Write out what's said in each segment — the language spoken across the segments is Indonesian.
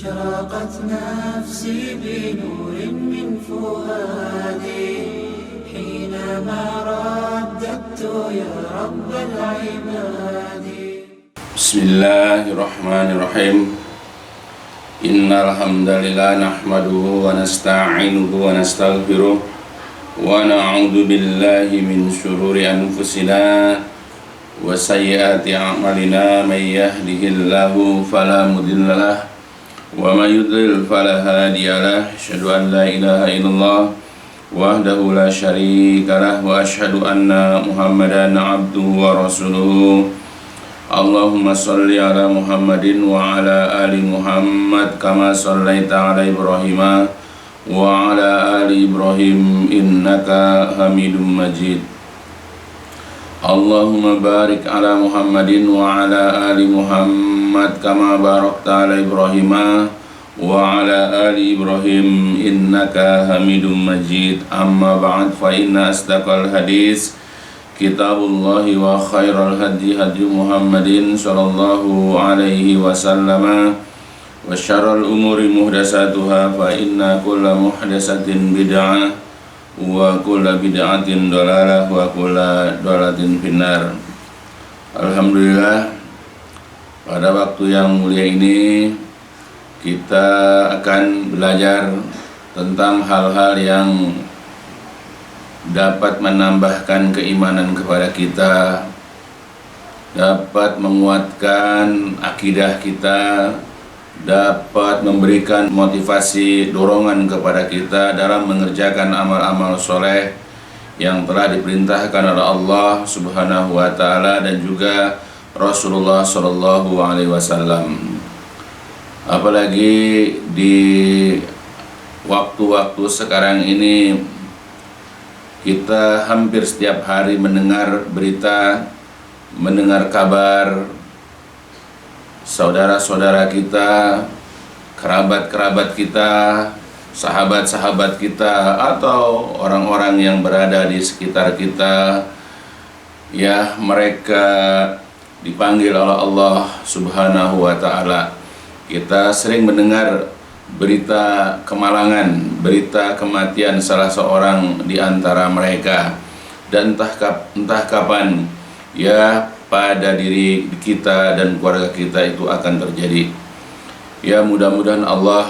أشرقت نفسي بنور من فؤادي حينما رددت يا رب العباد. بسم الله الرحمن الرحيم. إن الحمد لله نحمده ونستعينه ونستغفره ونعوذ بالله من شرور أنفسنا وسيئات أعمالنا. من يهده الله فلا مضل له ومن يضلل فلا هادي له. أشهد أن لا إله إلا الله وحده لا شريك له وأشهد أن محمدا عبده ورسوله. اللهم صل على محمد وعلى آل محمد كما صليت على إبراهيم وعلى آل إبراهيم إنك حميد مجيد. اللهم بارك على محمد وعلى آل محمد كما باركت على إبراهيم وعلى آل إبراهيم إنك حميد مجيد. أما بعد فإن أصدق الحديث كتاب الله وخير الهدي هدي محمد صلى الله عليه وسلم وشر الأمور محدثاتها فإن كل محدثة بدعة وكل بدعة ضلالة وكل ضلالة finnar. Alhamdulillah, pada waktu yang mulia ini kita akan belajar tentang hal-hal yang dapat menambahkan keimanan kepada kita, dapat menguatkan akidah kita, dapat memberikan motivasi dorongan kepada kita dalam mengerjakan amal-amal soleh yang telah diperintahkan oleh Allah Subhanahu wa Ta'ala dan juga Rasulullah Sallallahu Alaihi Wasallam. Apalagi di waktu-waktu sekarang ini kita hampir setiap hari mendengar berita, mendengar kabar saudara-saudara kita, kerabat-kerabat kita, sahabat-sahabat kita, atau orang-orang yang berada di sekitar kita, ya mereka dipanggil oleh Allah Subhanahu wa Ta'ala. Kita sering mendengar berita kemalangan, berita kematian salah seorang di antara mereka, dan entah kapan ya pada diri kita dan keluarga kita itu akan terjadi. Ya mudah-mudahan Allah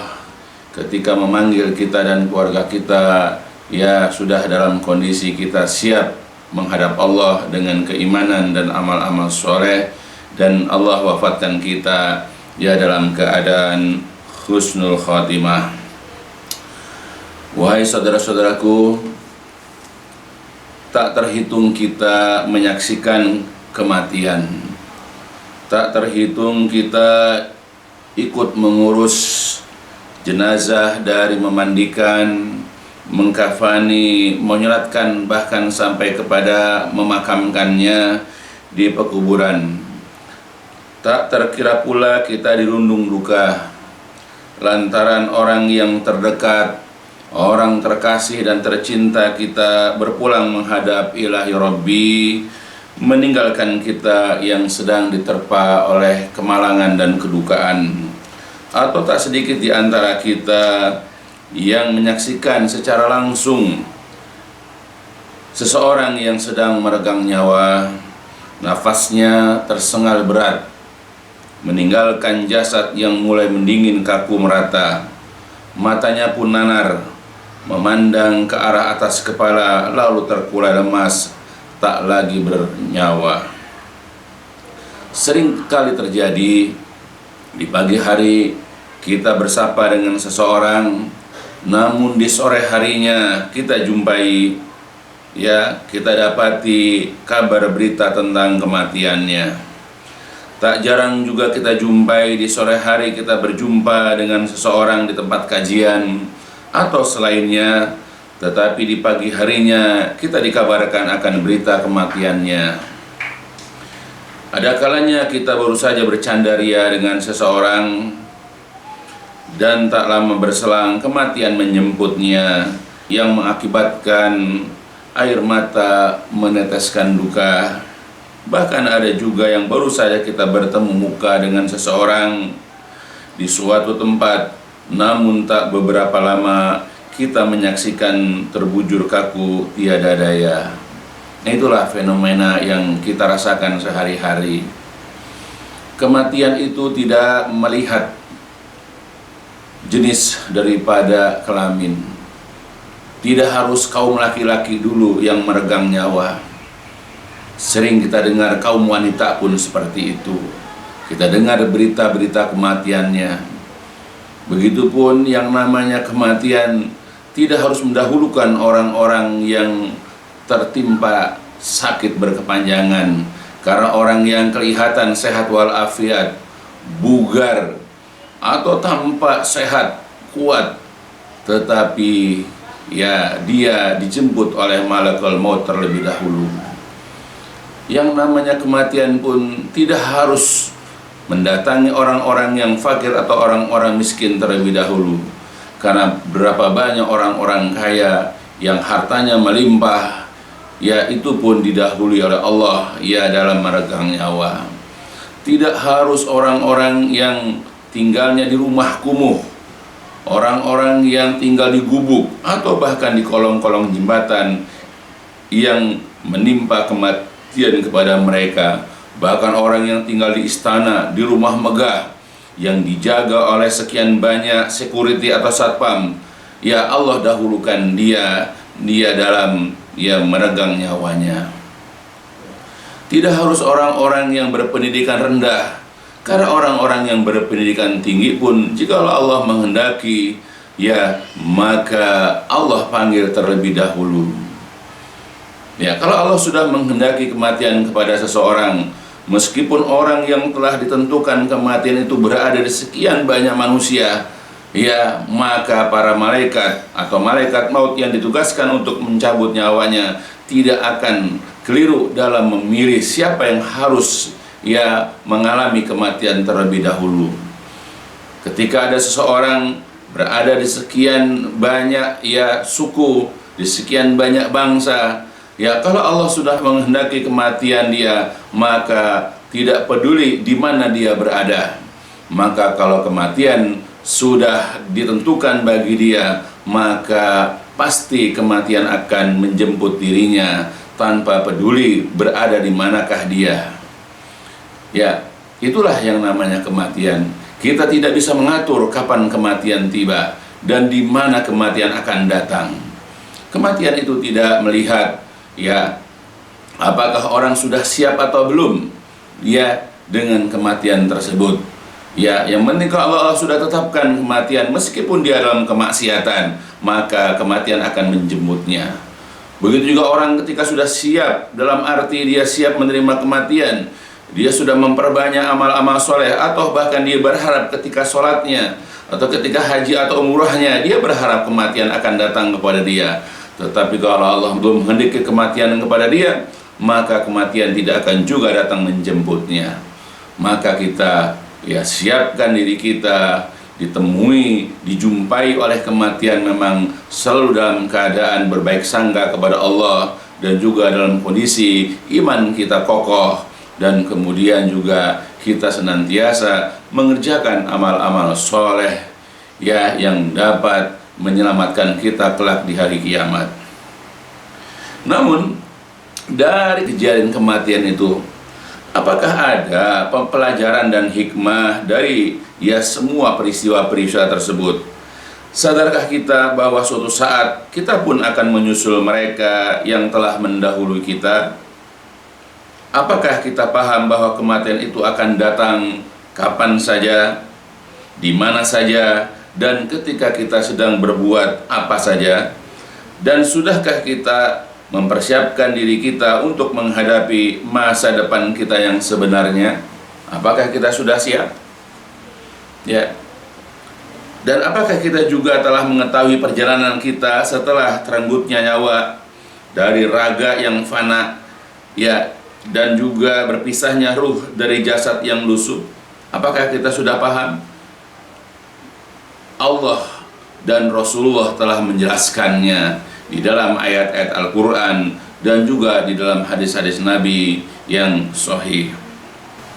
ketika memanggil kita dan keluarga kita, ya sudah dalam kondisi kita siap menghadap Allah dengan keimanan dan amal-amal soleh, dan Allah wafatkan kita ya dalam keadaan husnul khatimah. Wahai saudara-saudaraku, tak terhitung kita menyaksikan kematian, tak terhitung kita ikut mengurus jenazah dari memandikan, mengkafani, menyolatkan, bahkan sampai kepada memakamkannya di pekuburan. Tak terkira pula kita dirundung duka lantaran orang yang terdekat, orang terkasih dan tercinta kita berpulang menghadap Ilahi Rabbi, meninggalkan kita yang sedang diterpa oleh kemalangan dan kedukaan. Atau tak sedikit di antara kita yang menyaksikan secara langsung seseorang yang sedang meregang nyawa, nafasnya tersengal berat, meninggalkan jasad yang mulai mendingin kaku merata, matanya pun nanar, memandang ke arah atas kepala lalu terkulai lemas, tak lagi bernyawa. Sering kali terjadi di pagi hari kita bersapa dengan seseorang, namun di sore harinya kita jumpai, ya kita dapati kabar berita tentang kematiannya. Tak jarang juga kita jumpai di sore hari kita berjumpa dengan seseorang di tempat kajian atau selainnya, tetapi di pagi harinya kita dikabarkan akan berita kematiannya. Ada kalanya kita baru saja bercanda ria dengan seseorang dan tak lama berselang kematian menjemputnya yang mengakibatkan air mata meneteskan duka. Bahkan ada juga yang baru saja kita bertemu muka dengan seseorang di suatu tempat, namun tak beberapa lama kita menyaksikan terbujur kaku tiada daya. Nah, itulah fenomena yang kita rasakan sehari-hari. Kematian itu tidak melihat jenis daripada kelamin. Tidak harus kaum laki-laki dulu yang meregang nyawa. Sering kita dengar kaum wanita pun seperti itu. Kita dengar berita-berita kematiannya. Begitupun yang namanya kematian tidak harus mendahulukan orang-orang yang tertimpa sakit berkepanjangan. Karena orang yang kelihatan sehat walafiat, bugar, atau tampak sehat, kuat, tetapi ya dia dijemput oleh malakul maut terlebih dahulu. Yang namanya kematian pun tidak harus mendatangi orang-orang yang fakir atau orang-orang miskin terlebih dahulu. Karena berapa banyak orang-orang kaya yang hartanya melimpah, ya itu pun didahului oleh Allah ya dalam meregang nyawa. Tidak harus orang-orang yang tinggalnya di rumah kumuh, orang-orang yang tinggal di gubuk atau bahkan di kolong-kolong jembatan yang menimpa kematian kepada mereka. Bahkan orang yang tinggal di istana, di rumah megah yang dijaga oleh sekian banyak security atau satpam, ya Allah dahulukan dia dalam meregang nyawanya. Tidak harus orang-orang yang berpendidikan rendah, karena orang-orang yang berpendidikan tinggi pun jika Allah menghendaki, ya maka Allah panggil terlebih dahulu. Ya, kalau Allah sudah menghendaki kematian kepada seseorang, meskipun orang yang telah ditentukan kematian itu berada di sekian banyak manusia, ya maka para malaikat atau malaikat maut yang ditugaskan untuk mencabut nyawanya tidak akan keliru dalam memilih siapa yang harus ya mengalami kematian terlebih dahulu. Ketika ada seseorang berada di sekian banyak ya suku, di sekian banyak bangsa, ya kalau Allah sudah menghendaki kematian dia, maka tidak peduli di mana dia berada. Maka kalau kematian sudah ditentukan bagi dia, maka pasti kematian akan menjemput dirinya tanpa peduli berada di manakah dia. Ya, itulah yang namanya kematian. Kita tidak bisa mengatur kapan kematian tiba dan di mana kematian akan datang. Kematian itu tidak melihat ya apakah orang sudah siap atau belum ya dengan kematian tersebut. Ya, yang penting kalau Allah sudah tetapkan kematian meskipun dia dalam kemaksiatan, maka kematian akan menjemputnya. Begitu juga orang ketika sudah siap, dalam arti dia siap menerima kematian, dia sudah memperbanyak amal-amal soleh, atau bahkan dia berharap ketika sholatnya atau ketika haji atau umrahnya dia berharap kematian akan datang kepada dia. Tetapi kalau Allah belum menghendaki kematian kepada dia, maka kematian tidak akan juga datang menjemputnya. Maka kita ya siapkan diri kita, dijumpai oleh kematian memang selalu dalam keadaan berbaik sangka kepada Allah, dan juga dalam kondisi iman kita kokoh, dan kemudian juga kita senantiasa mengerjakan amal-amal soleh ya yang dapat menyelamatkan kita kelak di hari kiamat. Namun dari kejadian kematian itu, apakah ada pelajaran dan hikmah dari ya semua peristiwa-peristiwa tersebut? Sadarkah kita bahwa suatu saat kita pun akan menyusul mereka yang telah mendahului kita? Apakah kita paham bahwa kematian itu akan datang kapan saja, di mana saja, dan ketika kita sedang berbuat apa saja? Dan sudahkah kita mempersiapkan diri kita untuk menghadapi masa depan kita yang sebenarnya? Apakah kita sudah siap? Ya. Dan apakah kita juga telah mengetahui perjalanan kita setelah terenggutnya nyawa dari raga yang fana, ya, dan juga berpisahnya ruh dari jasad yang lusuh? Apakah kita sudah paham? Allah dan Rasulullah telah menjelaskannya di dalam ayat-ayat Al-Quran dan juga di dalam hadis-hadis Nabi yang sahih.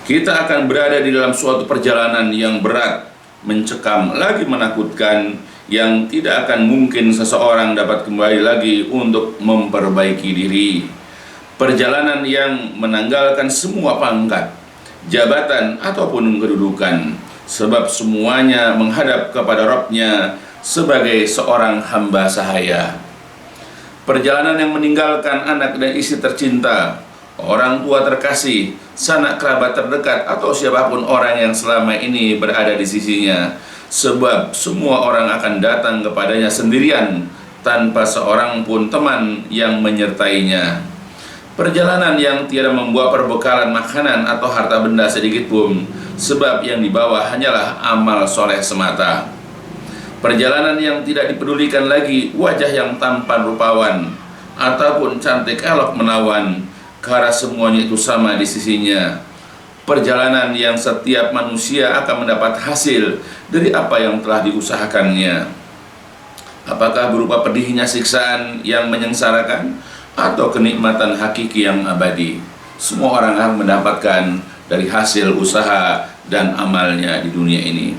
Kita akan berada di dalam suatu perjalanan yang berat, mencekam, lagi menakutkan, yang tidak akan mungkin seseorang dapat kembali lagi untuk memperbaiki diri. Perjalanan yang menanggalkan semua pangkat, jabatan ataupun kedudukan, sebab semuanya menghadap kepada Rabb-nya sebagai seorang hamba sahaya. Perjalanan yang meninggalkan anak dan istri tercinta, orang tua terkasih, sanak kerabat terdekat, atau siapapun orang yang selama ini berada di sisinya, sebab semua orang akan datang kepadanya sendirian tanpa seorang pun teman yang menyertainya. Perjalanan yang tiada membawa perbekalan makanan atau harta benda sedikit pun, sebab yang dibawa hanyalah amal soleh semata. Perjalanan yang tidak dipedulikan lagi wajah yang tampan rupawan ataupun cantik elok menawan, karena semuanya itu sama di sisinya. Perjalanan yang setiap manusia akan mendapat hasil dari apa yang telah diusahakannya. Apakah berupa pedihnya siksaan yang menyengsarakan atau kenikmatan hakiki yang abadi? Semua orang akan mendapatkan dari hasil usaha dan amalnya di dunia ini.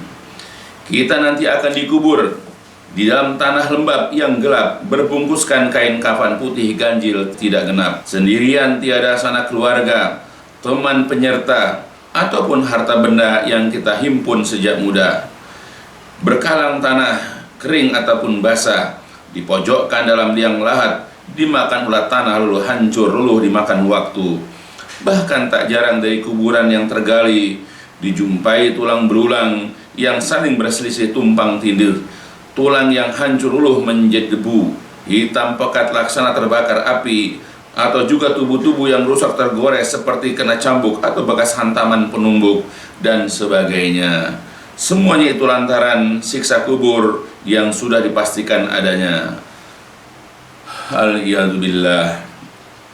Kita nanti akan dikubur di dalam tanah lembab yang gelap, berbungkuskan kain kafan putih ganjil tidak genap. Sendirian, tiada sanak keluarga, teman penyerta, ataupun harta benda yang kita himpun sejak muda. Berkalang tanah, kering ataupun basah, dipojokkan dalam liang lahat, dimakan ulat tanah lalu hancur luluh dimakan waktu. Bahkan tak jarang dari kuburan yang tergali dijumpai tulang berulang yang saling berselisih tumpang tindih. Tulang yang hancur luluh menjadi debu, hitam pekat laksana terbakar api, atau juga tubuh-tubuh yang rusak tergores seperti kena cambuk atau bekas hantaman penumbuk dan sebagainya. Semuanya itu lantaran siksa kubur yang sudah dipastikan adanya. Al-iyadzubillah.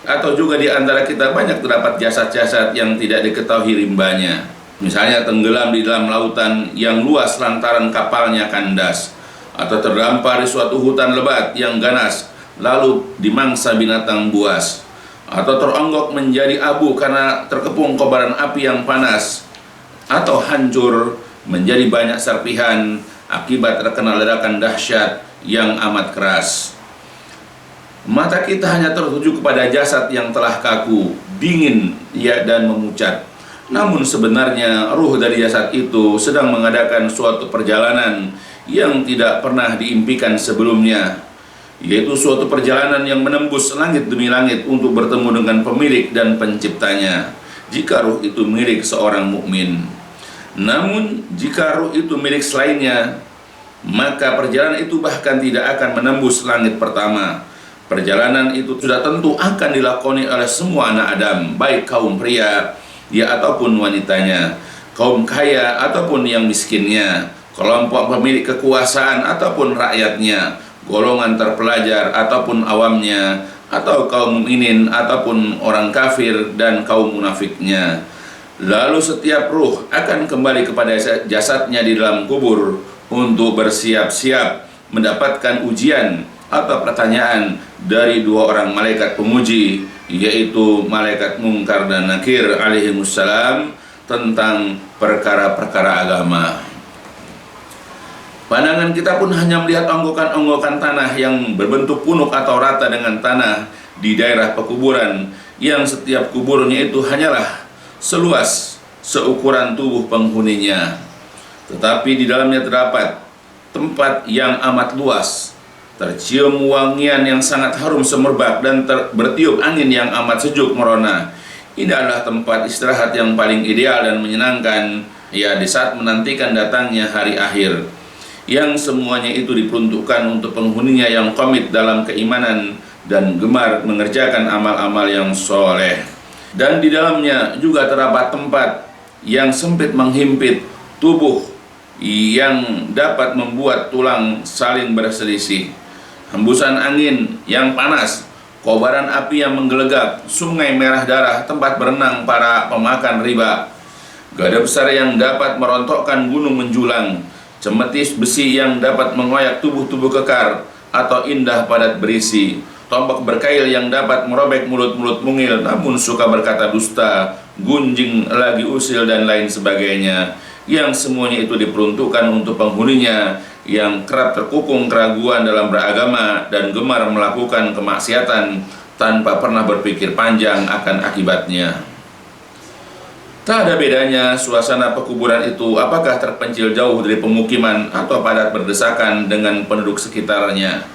Atau juga di antara kita banyak terdapat jasad-jasad yang tidak diketahui rimbanya. Misalnya tenggelam di dalam lautan yang luas lantaran kapalnya kandas, atau terdampar di suatu hutan lebat yang ganas lalu dimangsa binatang buas, atau teronggok menjadi abu karena terkepung kobaran api yang panas, atau hancur menjadi banyak serpihan akibat terkena ledakan dahsyat yang amat keras. Mata kita hanya tertuju kepada jasad yang telah kaku, dingin, dan memucat. Namun sebenarnya ruh dari jasad itu sedang mengadakan suatu perjalanan yang tidak pernah diimpikan sebelumnya, yaitu suatu perjalanan yang menembus langit demi langit untuk bertemu dengan pemilik dan penciptanya, jika ruh itu milik seorang mukmin. Namun jika ruh itu milik selainnya, maka perjalanan itu bahkan tidak akan menembus langit pertama. Perjalanan itu sudah tentu akan dilakoni oleh semua anak Adam, baik kaum pria ataupun wanitanya, kaum kaya ataupun yang miskinnya, kelompok pemilik kekuasaan ataupun rakyatnya, golongan terpelajar ataupun awamnya, atau kaum mukminin ataupun orang kafir dan kaum munafiknya. Lalu setiap ruh akan kembali kepada jasadnya di dalam kubur untuk bersiap-siap mendapatkan ujian atau pertanyaan dari dua orang malaikat pemuji, yaitu malaikat Munkar dan Nakir alaihimussalam, tentang perkara-perkara agama. Pandangan kita pun hanya melihat onggokan-onggokan tanah yang berbentuk punuk atau rata dengan tanah di daerah pekuburan, yang setiap kuburnya itu hanyalah seluas seukuran tubuh penghuninya. Tetapi di dalamnya terdapat tempat yang amat luas, tercium wangian yang sangat harum semerbak, dan bertiup angin yang amat sejuk merona. Ini adalah tempat istirahat yang paling ideal dan menyenangkan, di saat menantikan datangnya hari akhir, yang semuanya itu diperuntukkan untuk penghuninya yang komit dalam keimanan dan gemar mengerjakan amal-amal yang soleh. Dan di dalamnya juga terdapat tempat yang sempit menghimpit tubuh yang dapat membuat tulang saling berselisih, hembusan angin yang panas, kobaran api yang menggelegak, sungai merah darah tempat berenang para pemakan riba, gada besar yang dapat merontokkan gunung menjulang, cemetis besi yang dapat mengoyak tubuh-tubuh kekar atau indah padat berisi, tombak berkail yang dapat merobek mulut-mulut mungil namun suka berkata dusta, gunjing lagi usil, dan lain sebagainya. yang semuanya itu diperuntukkan untuk penghuninya yang kerap terkukung keraguan dalam beragama dan gemar melakukan kemaksiatan tanpa pernah berpikir panjang akan akibatnya. Tak ada bedanya suasana pekuburan itu apakah terpencil jauh dari pemukiman atau padat berdesakan dengan penduduk sekitarnya.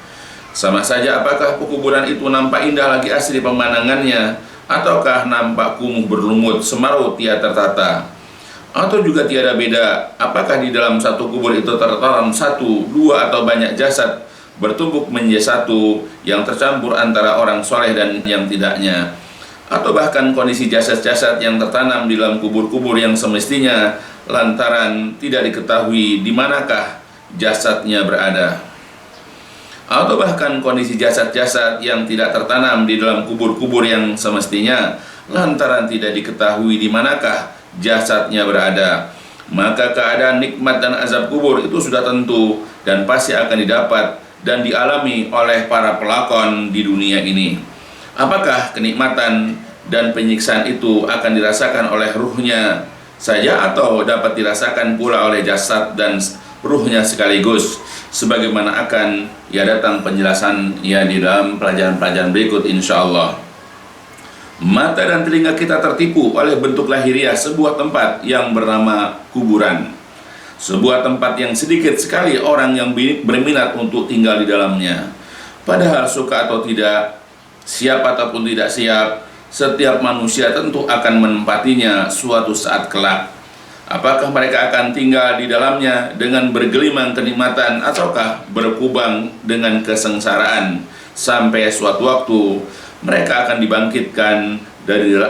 Sama saja apakah pekuburan itu nampak indah lagi asri pemandangannya, ataukah nampak kumuh berlumut semeru tiada tertata. Atau juga tiada beda apakah di dalam satu kubur itu tertanam satu, dua atau banyak jasad bertumpuk menjadi satu yang tercampur antara orang soleh dan yang tidaknya. Atau bahkan kondisi jasad-jasad yang tertanam di dalam kubur-kubur yang semestinya lantaran tidak diketahui di manakah jasadnya berada. Atau bahkan kondisi jasad-jasad yang tidak tertanam di dalam kubur-kubur yang semestinya lantaran tidak diketahui di manakah jasadnya berada. Maka keadaan nikmat dan azab kubur itu sudah tentu dan pasti akan didapat dan dialami oleh para pelakon di dunia ini. Apakah kenikmatan dan penyiksaan itu akan dirasakan oleh ruhnya saja atau dapat dirasakan pula oleh jasad dan ruhnya sekaligus? Sebagaimana akan datang penjelasan di dalam pelajaran-pelajaran berikut insyaallah. Mata dan telinga kita tertipu oleh bentuk lahiriah sebuah tempat yang bernama kuburan. Sebuah tempat yang sedikit sekali orang yang berminat untuk tinggal di dalamnya. Padahal suka atau tidak, siap ataupun tidak siap, setiap manusia tentu akan menempatinya suatu saat kelak. Apakah mereka akan tinggal di dalamnya dengan bergelimang kenikmatan ataukah berkubang dengan kesengsaraan sampai suatu waktu mereka akan dibangkitkan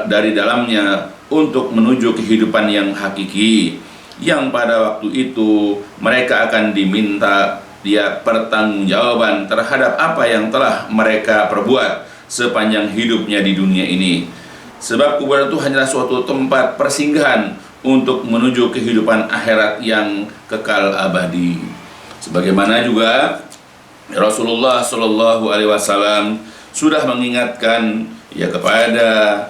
dari dalamnya untuk menuju kehidupan yang hakiki, yang pada waktu itu mereka akan diminta pertanggungjawaban terhadap apa yang telah mereka perbuat sepanjang hidupnya di dunia ini. Sebab kuburan itu hanyalah suatu tempat persinggahan untuk menuju kehidupan akhirat yang kekal abadi. Sebagaimana juga Rasulullah Shallallahu Alaihi Wasallam sudah mengingatkan kepada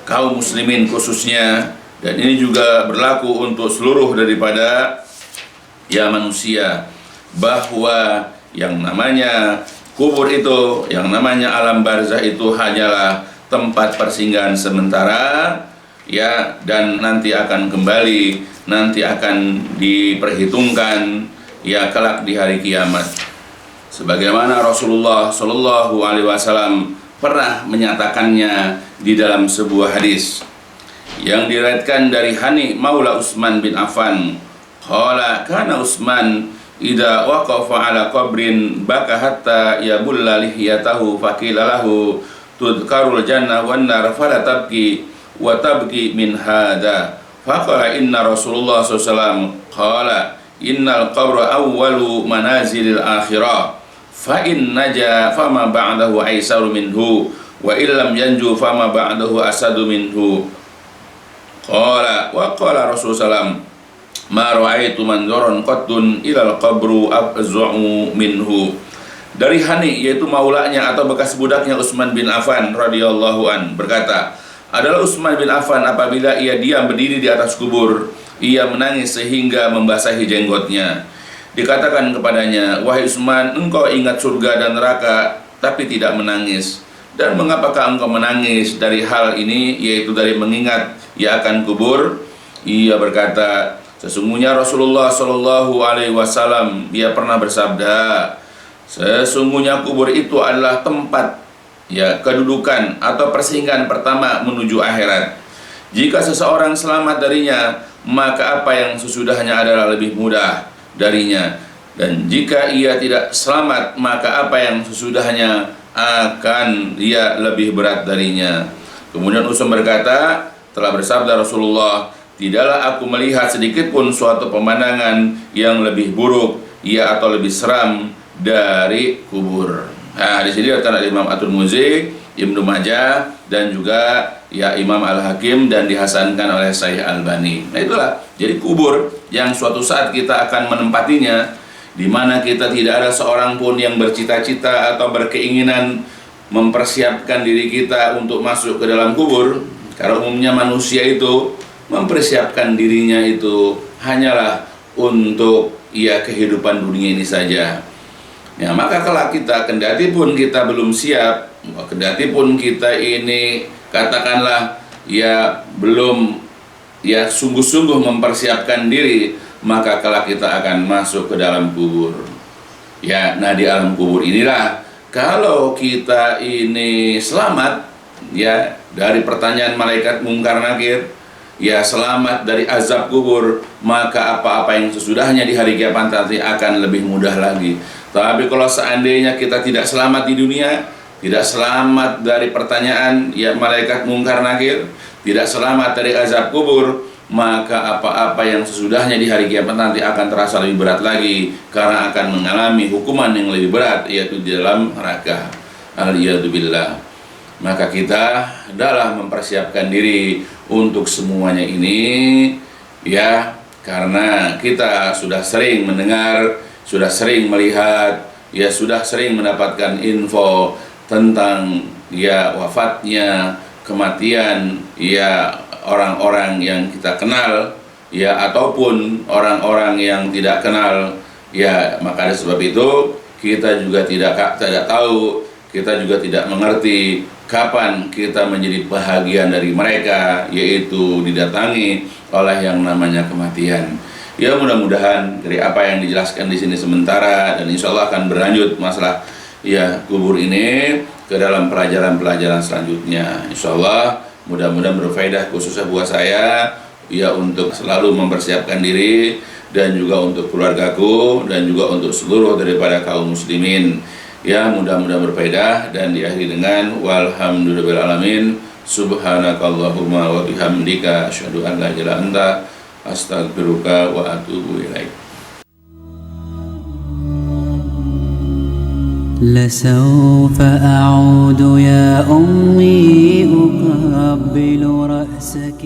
kaum muslimin khususnya, dan ini juga berlaku untuk seluruh daripada manusia, bahwa yang namanya kubur itu, yang namanya alam barzah itu hanyalah tempat persinggahan sementara dan nanti akan kembali, nanti akan diperhitungkan kelak di hari kiamat. Sebagaimana Rasulullah Shallallahu Alaihi Wasallam pernah menyatakannya di dalam sebuah hadis yang diriwayatkan dari Hani Maula Utsman bin Affan. Qala kana Utsman idza waqafa ala qabrin baka hatta yabulla lihiyatahu faqila lahu tudkarul jannah wan nar fala tabki wa tabki min hada. Faqala inna Rasulullah sallallahu alaihi wasallam qala innal qabra awwalu manazilil akhirah fa in naja fama ba'dahu aisaru minhu wa illam yanju fama ba'dahu asadu minhu. Qala wa qala Rasulullah ma ra'aitu manzaran qattun ilal qabru afza'u minhu. Dari Hani, yaitu maulanya atau bekas budaknya Utsman bin Affan radhiyallahu an, berkata, adalah Utsman bin Affan apabila ia diam berdiri di atas kubur, ia menangis sehingga membasahi jenggotnya. Dikatakan kepadanya, wahai Utsman, engkau ingat surga dan neraka tapi tidak menangis. Dan mengapakah engkau menangis dari hal ini, yaitu dari mengingat akan kubur? Ia berkata, sesungguhnya Rasulullah Shallallahu Alaihi Wasallam dia pernah bersabda, sesungguhnya kubur itu adalah tempat kedudukan atau persinggahan pertama menuju akhirat. Jika seseorang selamat darinya, maka apa yang sesudahnya adalah lebih mudah darinya. Dan jika ia tidak selamat, maka apa yang sesudahnya akan dia lebih berat darinya. Kemudian Utsman berkata, telah bersabda Rasulullah, tidaklah aku melihat sedikit pun suatu pemandangan yang lebih buruk atau lebih seram dari kubur. Nah, di sini ada Imam At-Tirmidzi, Ibnu Majah, dan juga Imam Al-Hakim, dan dihasankan oleh Syekh Albani. Nah itulah, jadi kubur yang suatu saat kita akan menempatinya, di mana kita tidak ada seorang pun yang bercita-cita atau berkeinginan mempersiapkan diri kita untuk masuk ke dalam kubur. Karena umumnya manusia itu mempersiapkan dirinya itu hanyalah untuk kehidupan dunia ini saja. Ya, maka kelak kita, kendati pun kita belum siap, kendati pun kita ini katakanlah belum sungguh-sungguh mempersiapkan diri, maka kelak kita akan masuk ke dalam kubur. Nah di alam kubur inilah kalau kita ini selamat dari pertanyaan malaikat mungkar nakir, selamat dari azab kubur, maka apa-apa yang sesudahnya di hari kiamat nanti akan lebih mudah lagi. Tapi kalau seandainya kita tidak selamat di dunia, tidak selamat dari pertanyaan malaikat mungkar nakir, tidak selamat dari azab kubur, maka apa-apa yang sesudahnya di hari kiamat nanti akan terasa lebih berat lagi, karena akan mengalami hukuman yang lebih berat, yaitu di dalam neraka. Aliyadzubillah. Maka kita adalah mempersiapkan diri untuk semuanya ini, karena kita sudah sering mendengar, sudah sering melihat, sudah sering mendapatkan info tentang wafatnya, kematian orang-orang yang kita kenal, ataupun orang-orang yang tidak kenal, maka dari sebab itu kita juga tidak tahu, kita juga tidak mengerti kapan kita menjadi bahagian dari mereka, yaitu didatangi oleh yang namanya kematian. Mudah-mudahan dari apa yang dijelaskan di sini sementara, dan insya Allah akan berlanjut masalah kubur ini ke dalam pelajaran-pelajaran selanjutnya. Insya Allah mudah-mudahan berfaedah khususnya buat saya, untuk selalu mempersiapkan diri, dan juga untuk keluargaku, dan juga untuk seluruh daripada kaum muslimin. Mudah-mudahan berfaedah, dan diakhiri dengan walhamdulillahirabbil alamin. Subhanakallahumma wa bihamdika asyhadu an la ilaha illa anta astaghfiruka wa atubu ilaik. لسوف أعود يا أمي أقبل رأسك